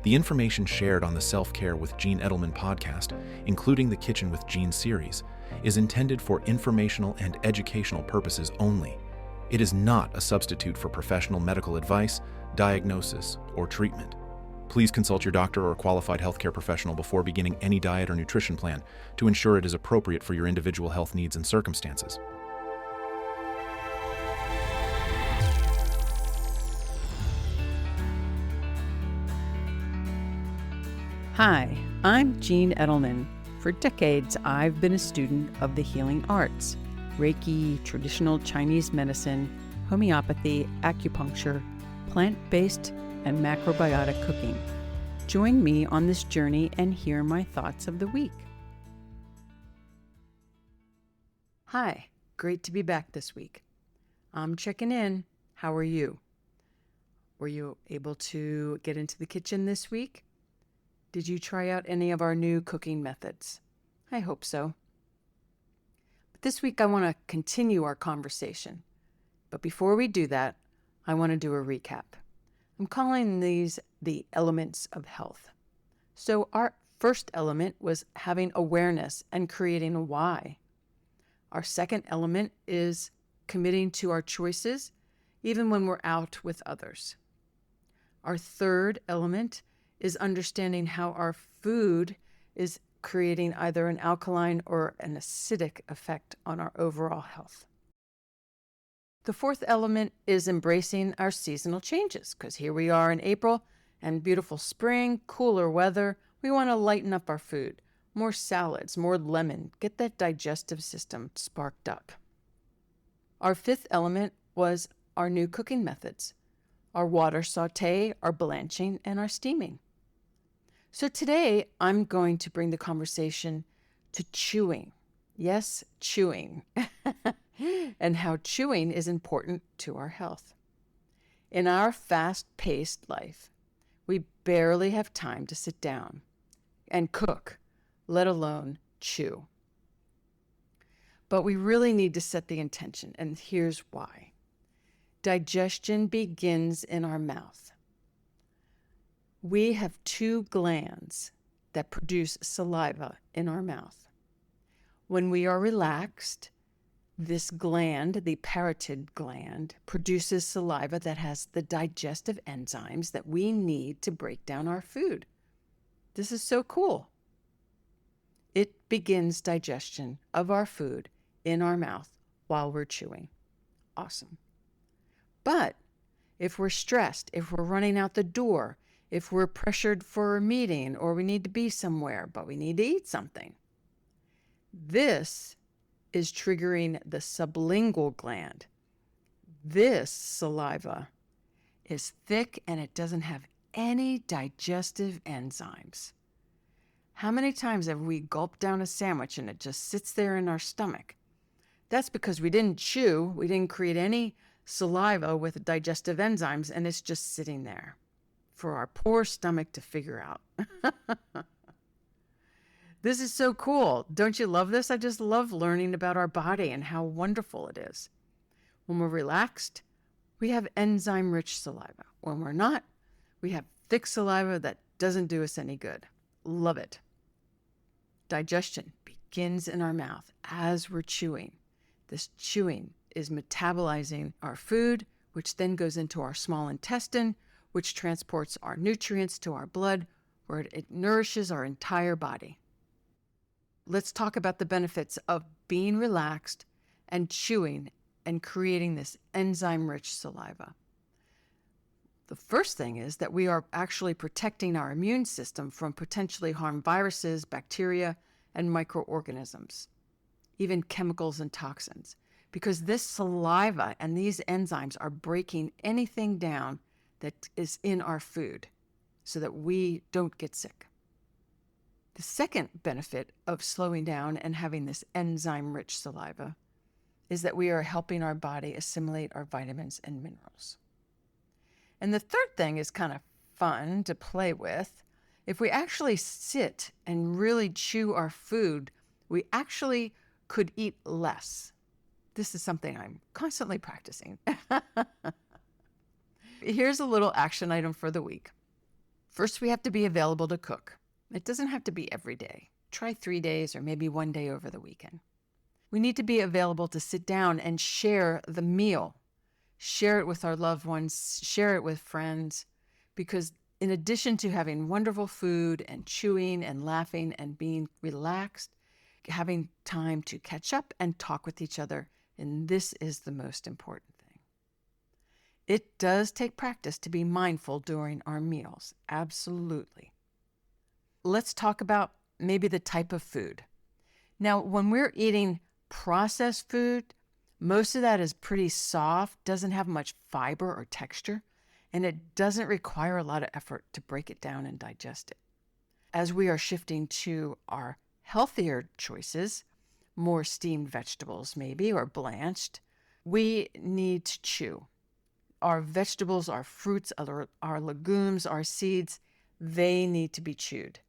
The information shared on the Self-Care with Gene Edelman podcast, including the Kitchen with Gene series, is intended for informational and educational purposes only. It is not a substitute for professional medical advice, diagnosis, or treatment. Please consult your doctor or qualified healthcare professional before beginning any diet or nutrition plan to ensure it is appropriate for your individual health needs and circumstances. Hi, I'm Gene Edelman. For decades, I've been a student of the healing arts: Reiki, traditional Chinese medicine, homeopathy, acupuncture, plant-based, and macrobiotic cooking. Join me on this journey and hear my thoughts of the week. Hi, great to be back this week. I'm checking in. How are you? Were you able to get into the kitchen this week? Did you try out any of our new cooking methods? I hope so. But this week I want to continue our conversation. But before we do that, I want to do a recap. I'm calling these the elements of health. So our first element was having awareness and creating a why. Our second element is committing to our choices, even when we're out with others. Our third element is understanding how our food is creating either an alkaline or an acidic effect on our overall health. The fourth element is embracing our seasonal changes, because here we are in April and beautiful spring, cooler weather. We want to lighten up our food, more salads, more lemon, get that digestive system sparked up. Our fifth element was our new cooking methods: our water saute, our blanching, and our steaming. So today I'm going to bring the conversation to chewing. Yes, chewing. And how chewing is important to our health. In our fast-paced life, we barely have time to sit down and cook, let alone chew. But we really need to set the intention, and here's why. Digestion begins in our mouth. We have two glands that produce saliva in our mouth. When we are relaxed, this gland, the parotid gland, produces saliva that has the digestive enzymes that we need to break down our food. This is so cool. It begins digestion of our food in our mouth while we're chewing. Awesome. But if we're stressed, if we're running out the door, if we're pressured for a meeting or we need to be somewhere, but we need to eat something, this is triggering the sublingual gland. This saliva is thick and it doesn't have any digestive enzymes. How many times have we gulped down a sandwich and it just sits there in our stomach? That's because we didn't chew, we didn't create any saliva with digestive enzymes, and it's just sitting there for our poor stomach to figure out. This is so cool. Don't you love this? I just love learning about our body and how wonderful it is. When we're relaxed, we have enzyme-rich saliva. When we're not, we have thick saliva that doesn't do us any good. Love it. Digestion begins in our mouth as we're chewing. This chewing is metabolizing our food, which then goes into our small intestine, which transports our nutrients to our blood, where it nourishes our entire body. Let's talk about the benefits of being relaxed and chewing and creating this enzyme-rich saliva. The first thing is that we are actually protecting our immune system from potentially harmful viruses, bacteria, and microorganisms, even chemicals and toxins, because this saliva and these enzymes are breaking anything down that is in our food so that we don't get sick. The second benefit of slowing down and having this enzyme-rich saliva is that we are helping our body assimilate our vitamins and minerals. And the third thing is kind of fun to play with. If we actually sit and really chew our food, we actually could eat less. This is something I'm constantly practicing. Here's a little action item for the week. First, we have to be available to cook. It doesn't have to be every day. Try 3 days or maybe 1 day over the weekend. We need to be available to sit down and share the meal. Share it with our loved ones, share it with friends, because in addition to having wonderful food and chewing and laughing and being relaxed, having time to catch up and talk with each other, and this is the most important thing. It does take practice to be mindful during our meals, absolutely. Let's talk about maybe the type of food. Now, when we're eating processed food, most of that is pretty soft, doesn't have much fiber or texture, and it doesn't require a lot of effort to break it down and digest it. As we are shifting to our healthier choices, more steamed vegetables maybe, or blanched, we need to chew. Our vegetables, our fruits, our legumes, our seeds, they need to be chewed.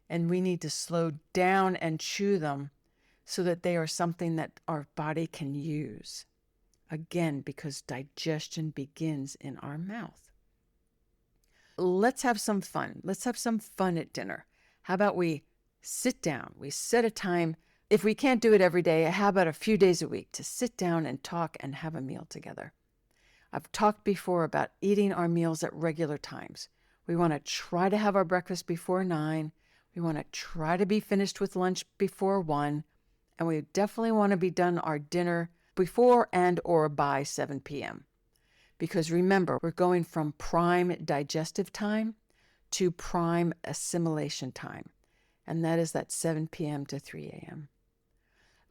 And we need to slow down and chew them so that they are something that our body can use. Again, because digestion begins in our mouth. Let's have some fun. Let's have some fun at dinner. How about we sit down? We set a time. If we can't do it every day, how about a few days a week to sit down and talk and have a meal together? I've talked before about eating our meals at regular times. We want to try to have our breakfast before 9. We want to try to be finished with lunch before 1. And we definitely want to be done our dinner before and or by 7 p.m. Because remember, we're going from prime digestive time to prime assimilation time. And that is that 7 p.m. to 3 a.m.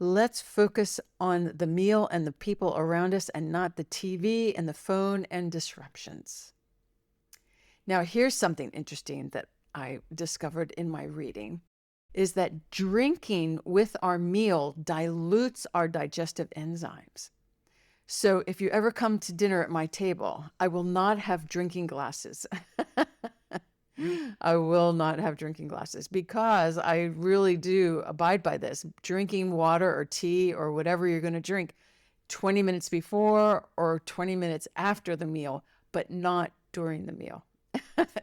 Let's focus on the meal and the people around us and not the TV and the phone and disruptions. Now, here's something interesting that I discovered in my reading, is that drinking with our meal dilutes our digestive enzymes. So if you ever come to dinner at my table, I will not have drinking glasses. I will not have drinking glasses because I really do abide by this. Drinking water or tea or whatever you're going to drink 20 minutes before or 20 minutes after the meal, but not during the meal.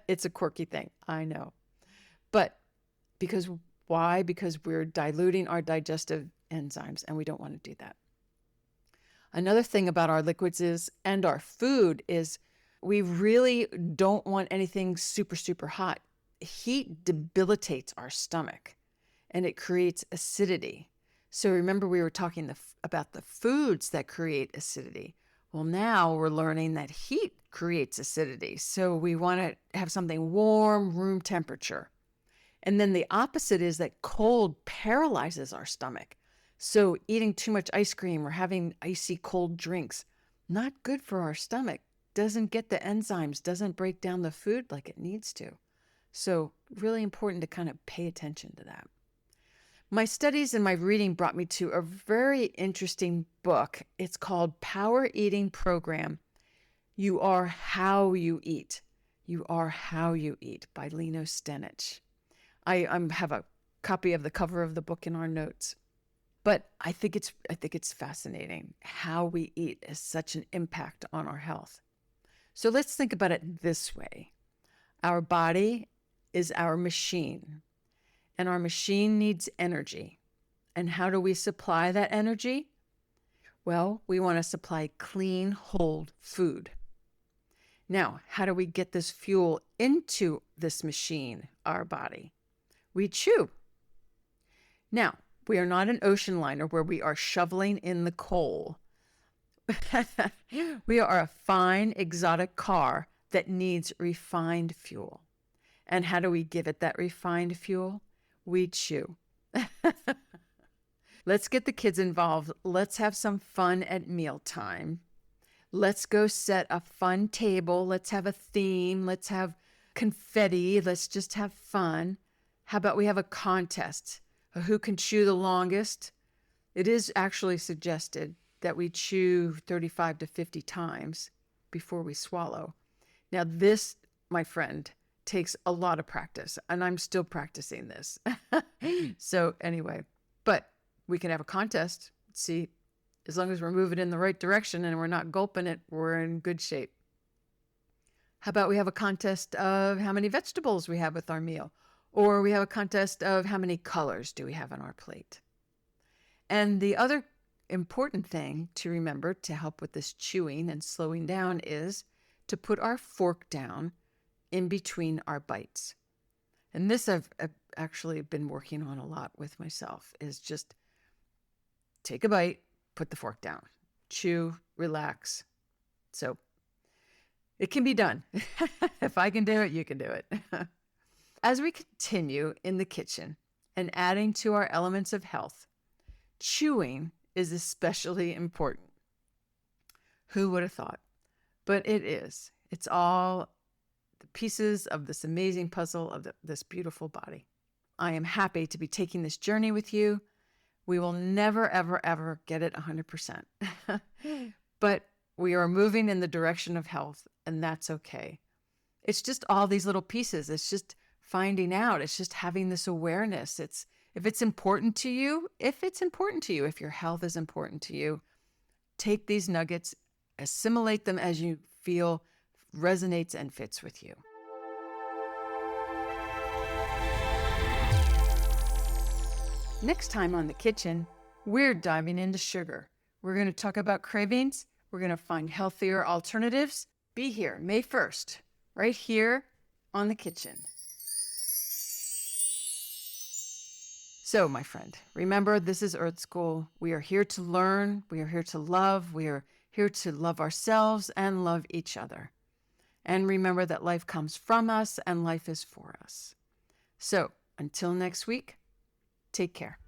It's a quirky thing, I know. But why? Because we're diluting our digestive enzymes and we don't want to do that. Another thing about our liquids and our food is we really don't want anything super, super hot. Heat debilitates our stomach and it creates acidity. So remember we were talking about the foods that create acidity. Well, now we're learning that heat creates acidity. So we want to have something warm, room temperature. And then the opposite is that cold paralyzes our stomach. So eating too much ice cream or having icy cold drinks, not good for our stomach. Doesn't get the enzymes, doesn't break down the food like it needs to. So really important to kind of pay attention to that. My studies and my reading brought me to a very interesting book. It's called Power Eating Program. You Are How You Eat. You Are How You Eat by Leno Stenich. I have a copy of the cover of the book in our notes. But I think it's fascinating how we eat has such an impact on our health. So let's think about it this way. Our body is our machine, and our machine needs energy. And how do we supply that energy? Well, we want to supply clean, whole food. Now, how do we get this fuel into this machine, our body? We chew. Now, we are not an ocean liner where we are shoveling in the coal. We are a fine, exotic car that needs refined fuel. And how do we give it that refined fuel? We chew. Let's get the kids involved. Let's have some fun at mealtime. Let's go set a fun table. Let's have a theme. Let's have confetti. Let's just have fun. How about we have a contest? Who can chew the longest? It is actually suggested that we chew 35 to 50 times before we swallow. Now this, my friend, takes a lot of practice, and I'm still practicing this. So anyway, but we can have a contest. See, as long as we're moving in the right direction and we're not gulping it, we're in good shape. How about we have a contest of how many vegetables we have with our meal? Or we have a contest of how many colors do we have on our plate? And the other important thing to remember to help with this chewing and slowing down is to put our fork down in between our bites. And this I've actually been working on a lot with myself, is just take a bite, put the fork down, chew, relax. So it can be done. If I can do it, you can do it. As we continue in the kitchen and adding to our elements of health, chewing is especially important. Who would have thought? But it is. It's all the pieces of this amazing puzzle of this beautiful body. I am happy to be taking this journey with you. We will never, ever, ever get it 100%. But we are moving in the direction of health, and that's okay. It's just all these little pieces. It's just finding out. It's just having this awareness. If it's important to you, if your health is important to you, take these nuggets, assimilate them as you feel resonates and fits with you. Next time on The Kitchen, we're diving into sugar. We're going to talk about cravings. We're going to find healthier alternatives. Be here May 1st, right here on The Kitchen. So, my friend, remember, this is Earth School. We are here to learn. We are here to love. We are here to love ourselves and love each other. And remember that life comes from us and life is for us. So, until next week, take care.